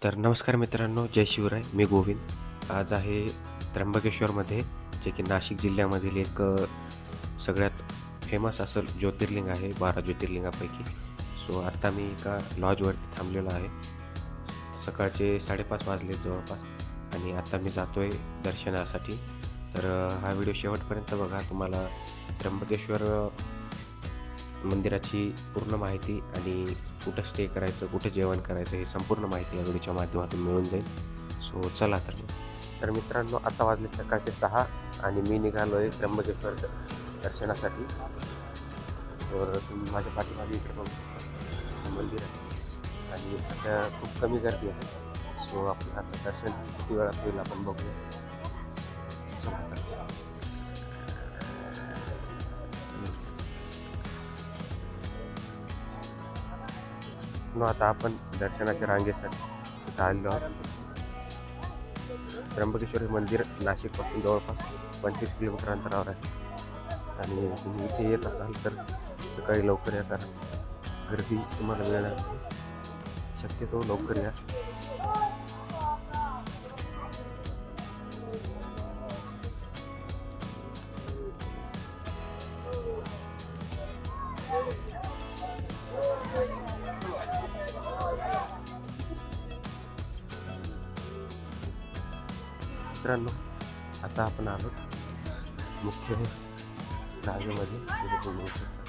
तर नमस्कार मित्रांनो, जय शिवराय. मी गोविंद. आज आहे त्र्यंबकेश्वरमध्ये, जे की नाशिक जिल्ह्यामधील एक सगळ्यात फेमस असं ज्योतिर्लिंग आहे 12 ज्योतिर्लिंगापैकी. सो आत्ता मी एका लॉजवरती थांबलेलो आहे. सकाळचे 5:30 वाजले जवळपास आणि आत्ता मी जातो आहे दर्शनासाठी. तर हा व्हिडिओ शेवटपर्यंत बघा. तुम्हाला त्र्यंबकेश्वर मंदिराची पूर्ण माहिती आणि कुठं स्टे करायचं, कुठं जेवण करायचं, हे संपूर्ण माहिती या व्हिडिओच्या माध्यमातून मिळून जाईल. सो चला तर मग. तर मित्रांनो, आता वाजले सकाळचे 6 आणि मी निघालो आहे त्र्यंबकेश्वर दर्शनासाठी. तर तुम्ही माझ्या पाठीमागे इकडे बघू शकता, हे मंदिर आहे आणि सध्या खूप कमी गर्दी आहे. सो आपलं आता दर्शन किती वेळात होईल आपण बघूया. चला तर. आता आपण दर्शनाच्या रांगेसाठी इथं आलेलो आहोत. त्र्यंबकेश्वर हे मंदिर नाशिकपासून जवळपास 25 किलोमीटर अंतरावर आहे आणि तुम्ही इथे येत असाल तर सकाळी लवकर या, कारण गर्दी तुम्हाला मिळणार नाही. शक्यतो लवकर या. मित्रांनो, आता आपण आलो मुख्य जागेमध्ये. तिथे तुम्ही बघू शकता,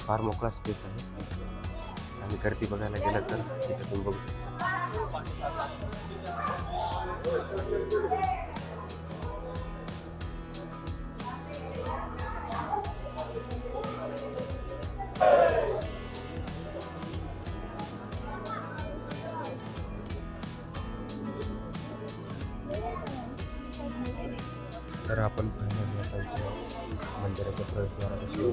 फार मोकळा स्पेस आहे आणि गर्दी बघायला गेलं तर तिथे तुम्ही बघू शकता. तर आपण पाहिलं आता मंदिराच्या प्रवेशद्वारापाशी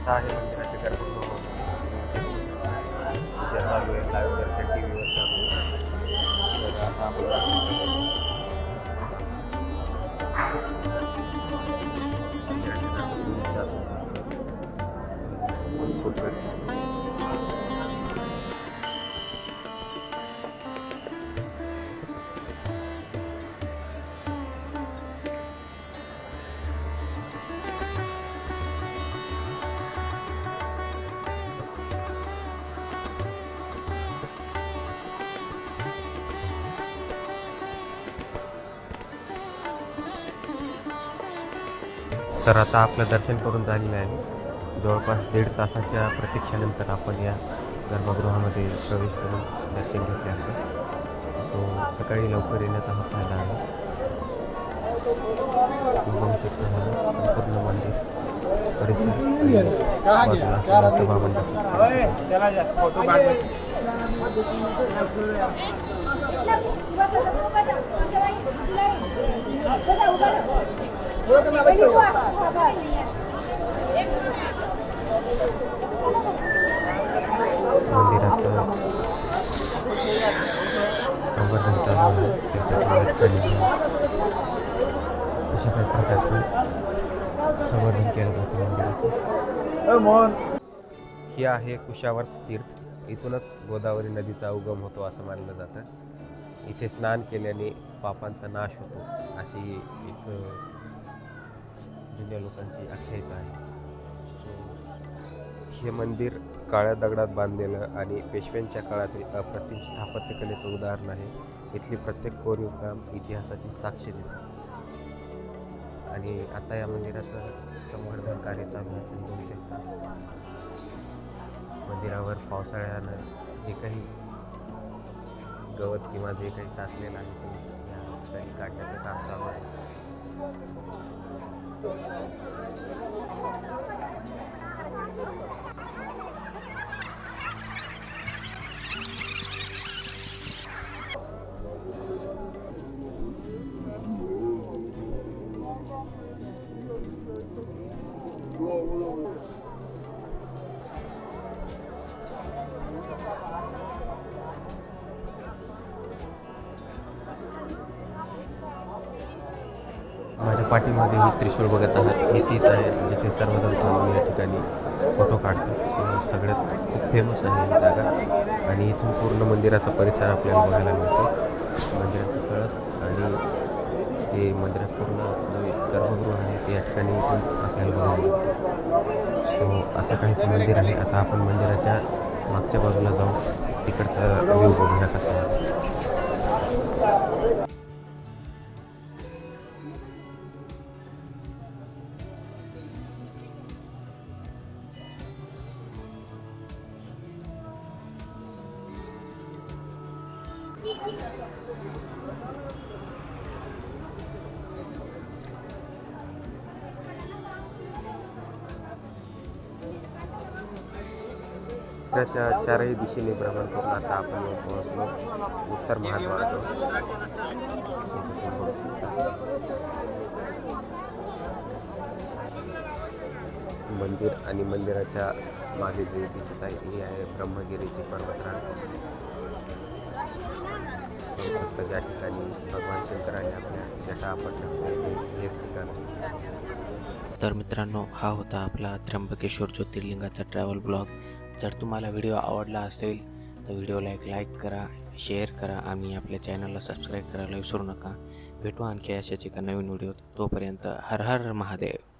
आहे मंदिराचे गर्भगृह. चालू आहे लाईव्ह दर्शन TV वर चालू आहे. तर आता आपण खूप गर्दी. तर आता आपलं दर्शन करून झालेलं आहे. जवळपास 1.5 तासाच्या प्रतीक्षेनंतर आपण या गर्भगृहामध्ये प्रवेश करून दर्शन घेतले आहे. सो सकाळी लवकर येण्याचा हा फायदा आहे. तुम्ही बघू शकता संपूर्ण मंदिर परिसर बाजूला सभामंडप. आणि अशा काही प्रकारचं संवर्धन केलं जातं मंदिराचं. ही आहे कुशावर्त तीर्थ. इथूनच गोदावरी नदीचा उगम होतो असं मानलं जातं. इथे स्नान केल्याने पापांचा नाश होतो अशी एक जुन्या लोकांची आख्यायिका आहे. हे मंदिर काळ्या दगडात बांधलेलं आणि पेशव्यांच्या काळातील अप्रतिम स्थापत्यकलेचं उदाहरण आहे. इथली प्रत्येक कोरीव काम इतिहासाची साक्ष देते. आणि आता या मंदिराचं संवर्धन कार्य चालू आहे. तुम्ही बघू शकता मंदिरावर पावसाळ्यानं जे काही गवत किंवा जे काही साचलेलं आहे ते या ठिकाणी काढण्याचं काम चालू आहे. माझ्या पाठीमागे ही त्रिशूळ बघत आहात. हे तीच आहे जिथे सर्वजण चालून या ठिकाणी फोटो काढतात. सगळ्यात खूप फेमस आहे ही जागा आणि इथून पूर्ण मंदिराचा परिसर आपल्याला बघायला मिळतो. मंदिराचं कळस आणि ते मंदिरात पूर्ण जे गर्भगृह आहे ते या ठिकाणी इथून आपल्याला बघायला मिळतं. सो असं काहीच मंदिर आहे. आता आपण मंदिराच्या मागच्या बाजूला जाऊ तिकडचा व्ह्यू बघूया कसा आहे. मंदिराच्या चारही दिशेने भ्रमण करून आता आपण येऊन पोहोचलो उत्तर महाद्वाराजवळ. इथे तुम्ही बघू शकता मंदिर आणि मंदिराच्या मागे जे दिसत आहे ही आहे ब्रह्मगिरीची पर्वतरांग. बघू शकता ज्या ठिकाणी भगवान शंकराने आपल्या जटा आपटल्या हेच ठिकाण आहे. तर मित्रांनो, हा होता आपला त्र्यंबकेश्वर ज्योतिर्लिंगाचा ट्रॅव्हल ब्लॉग. जर तुम्हाला व्हिडिओ आवडला असेल तर व्हिडिओला एक लाईक करा, शेअर करा आणि आपल्या चॅनलला सबस्क्राईब करायला विसरू नका. भेटू आणखी अशाच एका नवीन व्हिडिओत. तोपर्यंत हर हर महादेव.